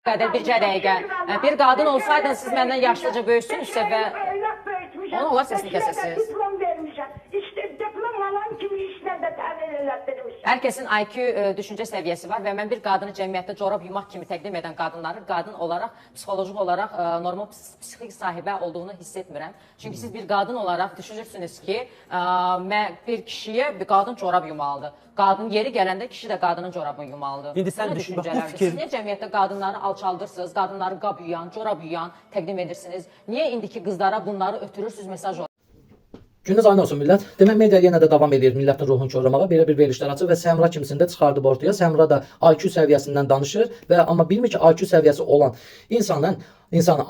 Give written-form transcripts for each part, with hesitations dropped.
qədər bircə dəqiqə. Bir qadın olsaydın siz məndən yaşlıca böyüksünüzsə və onu olar səsini kəsəsiniz. Diplom vermişəm. İşte diplom alan kimi işlərdə təmin elətdirmişəm. Hər kəsin IQ düşüncə səviyyəsi var və mən bir qadını cəmiyyətdə corab yumaq kimi təqdim edən qadınları qadın olaraq, psixoloji olaraq normal psixik sahibə olduğunu hiss etmirəm. Çünki siz bir qadın olaraq düşünürsünüz ki, bir kişiyə bir qadın corab yumalıdır. Qadın yeri gələndə kişi də qadının corabını yumalıdır. İndi sən Bu düşün, bax, bu düşüncələrdir. fikir- Siz niyə cəmiyyətdə qadınları alçaldırsınız, qadınları qab yuyan, corab yuyan təqdim edirsiniz? Niyə indiki qızlara bunları ötürürsünüz mesaj olarak? Gününüz aynı olsun millət. Demək media yenə də davam edir millətin ruhunu korlamağa. Belə bir verilişlər açır və Səmra kimisində çıxardıb ortaya. Səmra da IQ səviyyəsindən danışır və amma bilmir ki, IQ səviyyəsi olan insanın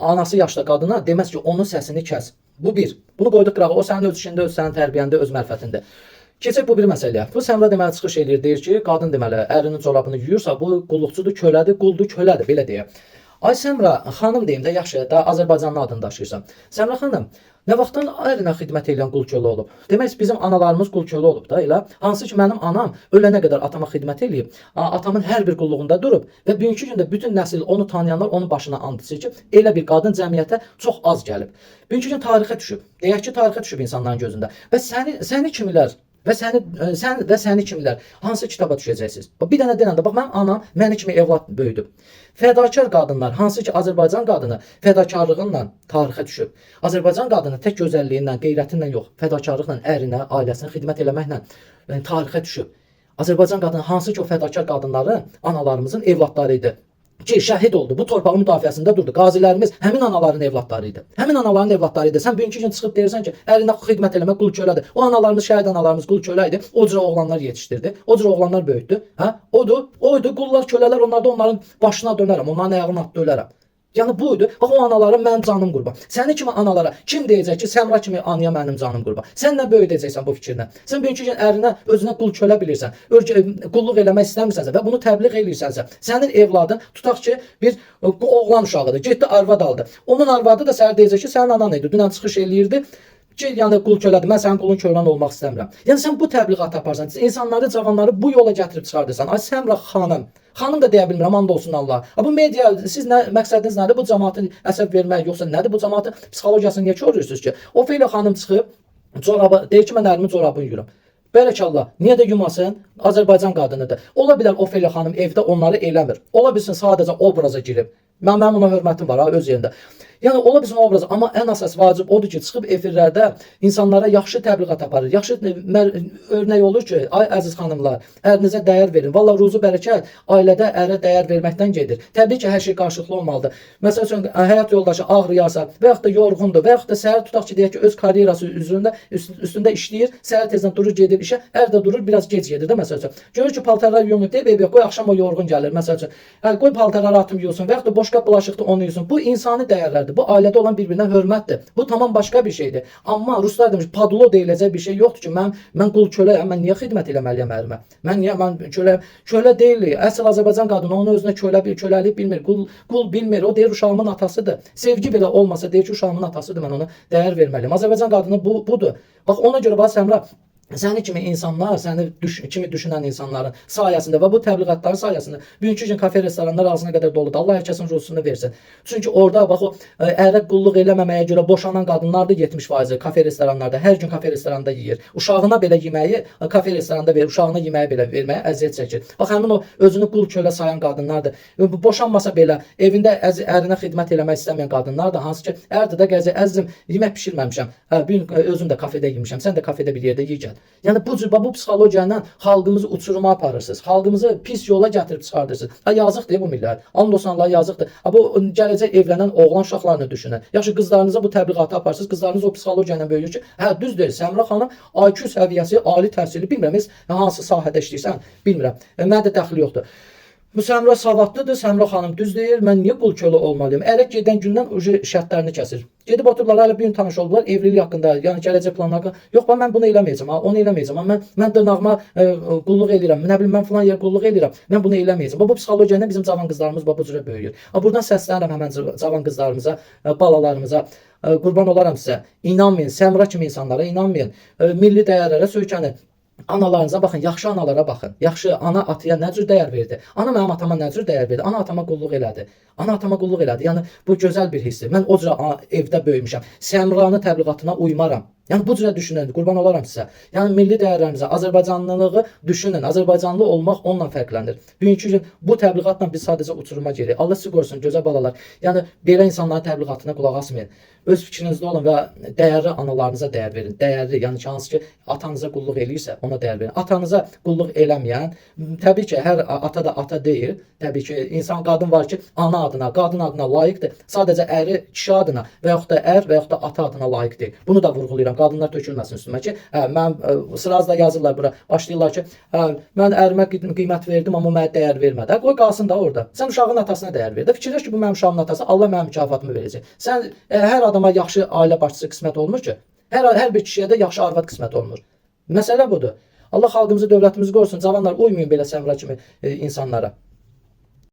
anası yaşlı qadına deməz ki, onun səsini kəs. Bu bir. Bunu qoyduq qırağa. O sənin öz işində, öz sənin tərbiyəndə, öz mərfətində. Keçək bu bir məsələyə. Bu Səmra deməli çıxış eləyir, deyir ki, qadın deməli ərinin corabını yuyursa, bu qulluqçudur, kölədir, quldur, kölədir, belə deyə. Ay Səmra xanım deyim də, yaxşı da Azərbaycanlı adını daşıyırsan. Səmra xanım, nə vaxtdan ərinə xidmət edən qul kölə olub? Demək bizim analarımız qul kölə olub da, elə. Hansı ki mənim anam ölənə qədər atama xidmət eləyib, atamın hər bir qulluğunda durub və bugünkü gündə bütün nəsil onu tanıyanlar onun başına and içir ki, elə bir qadın cəmiyyətə çox az gəlib. Bugünkü gün tarixə düşüb. Deyək ki, tarixə düşüb insanların gözündə. Və səni kimilər və səni kimlər hansı kitaba düşəcəksiniz? Bir dənə deyəndə bax mənim anam məni kimi evlad böyüdüb. Fədakar qadınlar hansı ki Azərbaycan qadını fədakarlığıyla tarixə düşüb. Azərbaycan qadını tək gözəlliyindən, qeyrətindən yox, fədakarlıqla ərinə, ailəsinə xidmət eləməklə tarixə düşüb. Azərbaycan qadını hansı ki o fədakar qadınların analarımızın evladları idi. Ki şəhid oldu. Bu torpağın müdafiəsində durdu. Qazilərimiz həmin anaların evladları idi. Həmin anaların evladları idi. Sən bugünkü gün çıxıb deyirsən ki, ərinə xidmət eləmək qul kölədir. O analarımız, şəhid analarımız qul kölə idi. O cür oğlanlar yetişdirdi. O cür oğlanlar böyütdü. Hə? Oydu. Qullar, kölələr onlarda onların başına dönərəm. Onların ayağına at dölərəm. Yəni buydu. Bax o analara mənim canım qurban. Səni kimi analara kim deyəcək ki, Səmra kimi anaya mənim canım qurban? Sən nə böyüdəcəksən bu fikirlə? Sən bugünkü gün ərinə özünə qul kölə bilirsən, qulluq eləmək istəmirsənsə və bunu təbliğ eləyirsənsə, sənin evladın tutaq ki, bir oğlan uşağıdır, getdi arvad aldı. Onun arvadı da sənə deyəcək ki, sənin anan idi, dünən çıxış eləyirdi. Ki, yəni qul kölədir, mən sənin qulun kölən olmaq istəmirəm. Yəni sən bu təbliğat aparsan, insanları, cavanları bu yola gətirib çıxardırsan. Ay Səmra xanım, xanım da deyə bilmirəm, and olsun Allah. Bu media, siz məqsədiniz nədir? Bu cəmaatın əsəb vermək, yoxsa nədir? Bu cəmaatın psixologiyasını niyə koruyursunuz ki? Ofeliya xanım çıxıb, deyir ki, mən ərimin corabını yuyuram. Bərəkallah, niyə də yumasın? Azərbaycan qadınıdır. Ola bilər Ofeliya xanım evdə onları eləmir. Ola bilsin sadəcə obraza girib. Mənim ona hörmətim var, öz yerində. Yəni ola bilsin obraz, amma ən əsas vacib odur ki, çıxıb efirlərdə insanlara yaxşı təbliğat aparır. Yaxşı örnək olur ki, ay əziz xanımlar, ərinizə dəyər verin. Vallahi ruzu bərəkət ailədə ərə dəyər verməkdən gedir. Təbii ki, hər şey qarşılıqlı olmalıdır. Məsəl üçün həyat yoldaşı ağrıyarsa və yaxud da yorğundur və yaxud da səhər tutaq ki, deyək ki, öz karyerası üstündə işləyir, səhər tezdən durur gedir işə, ər də durur biraz gec gedir də məsəl üçün. Görür ki, paltarlar yuyulmur, deyir, qoy axşam o yorğun gəlir məsəl üçün. Qoy paltarları atım yuyulsun və yaxud da boşqab bulaşıqda onu yuyulsun. Bu insani dəyərlərdir. Bu ailədə olan bir-birinə hörmətdir. Bu tamam başqa bir şeydir. Amma ruslar demiş, padlo deyiləcək bir şey yoxdur ki, mən qul köləyəm, mən niyə xidmət eləməliyəm ərimə? Mən kölə deyil. Əsl Azərbaycan qadını onu özünə köləlik bilmir, qul bilmir. O deyir uşağımın atasıdır. Sevgi belə olmasa deyir ki, uşağımın atasıdır, mən ona dəyər verməliyəm. Azərbaycan qadını budur. Bax ona görə bax Səmra, səni kimi insanlar, səni kimi düşünən insanların sayəsində və bu təbliğatların sayəsində bugünkü gün kafe, restoranlar ağzına qədər doludur. Allah hər kəsin ruzusunu versin. Çünki orada bax o ərə qulluq eləməməyə görə boşanan qadınlar da 70% kafe, restoranlarda hər gün kafe, restoranda yeyir. Uşağına belə yeməyi kafe, restoranda verir, uşağına yeməyi belə verməyə əziyyət çəkir. Bax həmin o özünü qul kölə sayan qadınlardır. Boşanmasa belə evində ərinə xidmət eləmək istəməyən qadınlar da hansı ki, ərdə də gəzir, əzizim, yemək bişirməmişəm. Bu gün özüm də kafedə yemişəm. Sən də kafedə bir yerdə yeyəcək. Yəni bu psixologiya ilə xalqımızı uçuruma aparırsınız. Xalqımızı pis yola gətirib çıxardırsınız. Yazıqdır bu millət. And olsun Allah, yazıqdır. Bu gələcək evlənən oğlan uşaqlarını düşünün. Yaxşı qızlarınıza bu təbliğatı aparırsınız. Qızlarınız o psixologiya ilə böyüyür ki, hə düz deyir. Səmra xanım IQ səviyyəsi, ali təhsili bilmirəm, hansı sahədə işləyirsən bilmirəm. Mənə də dəxli yoxdur. Bu Səmra savadlıdır, Səmra xanım düz deyir, mən niyə qul kölə olmalıyım? Ərə gedən gündən şərtlərini kəsir. Gedib otururlar, hələ bir gün tanış oldular, evlilik haqqında, yəni gələcək planları haqqında. Yox, mən bunu eləməyəcəm, onu eləməyəcəm, mən dırnağıma qulluq eləyirəm, nə bilim, mən falan yer qulluq eləyirəm, mən bunu eləməyəcəm. Bu psixologiya ilə bizim cavan qızlarımız bu cürə böyüyür. Buradan səslənirəm həmən cavan qızlarımıza, balalarımıza. Qurban olaram sizə. İnanmayın, Səmra kimi insanlara inanmayın. Milli dəyərlərə söykənin. Analarınıza baxın, yaxşı analara baxın. Yaxşı ana ataya nə cür dəyər verdi? Ana mənim atama nə cür dəyər verdi? Ana atama qulluq elədi. Ana atama qulluq elədi. Yəni bu gözəl bir hissdir. Mən o cür evdə böyümüşəm. Səmranın təbliğatına uymaram. Yəni bu cürə düşünün, qurban olaram sizə. Yəni milli dəyərlərimizə, Azərbaycanlılığı düşünün. Azərbaycanlı olmaq onunla fərqlənir. Bugünkü gün bu təbliğatla biz sadəcə uçuruma gedirik. Allah sizi qorusun, gözəl balalar. Yəni belə insanların təbliğatına qulaq asmayın. Öz fikrinizdə olun və dəyərli analarınıza dəyər verin. Dəyərli, yəni hansı ki atanıza qulluq eləyirsə, ona dəyər verin. Atanıza qulluq eləməyən, təbii ki, hər ata da ata deyil. Təbii ki, insan qadın var ki, ana adına, qadın adına layiqdir. Sadəcə əri kişi adına və yaxud da ər və yaxud da ata adına layiq deyil. Bunu da vurğulayıram. Qadınlar tökülməsin üstümə ki, mən sırazda yazırlar bura. Başlayırlar ki, mən ərimə qiymət verdim, amma mənə dəyər vermədi. Qoy qalsın da orada. Sən uşağın atasına dəyər ver. Fikirləş ki, bu mənim uşağımın atası, Allah mənim mükafatımı verəcək. Sən hər adama yaxşı ailə başçısı qismət olmur ki. Hər bir kişiyə də yaxşı arvad qismət olmur. Məsələ budur. Allah xalqımızı, dövlətimizi qorusun. Cavanlar uymayın belə Səmra kimi insanlara.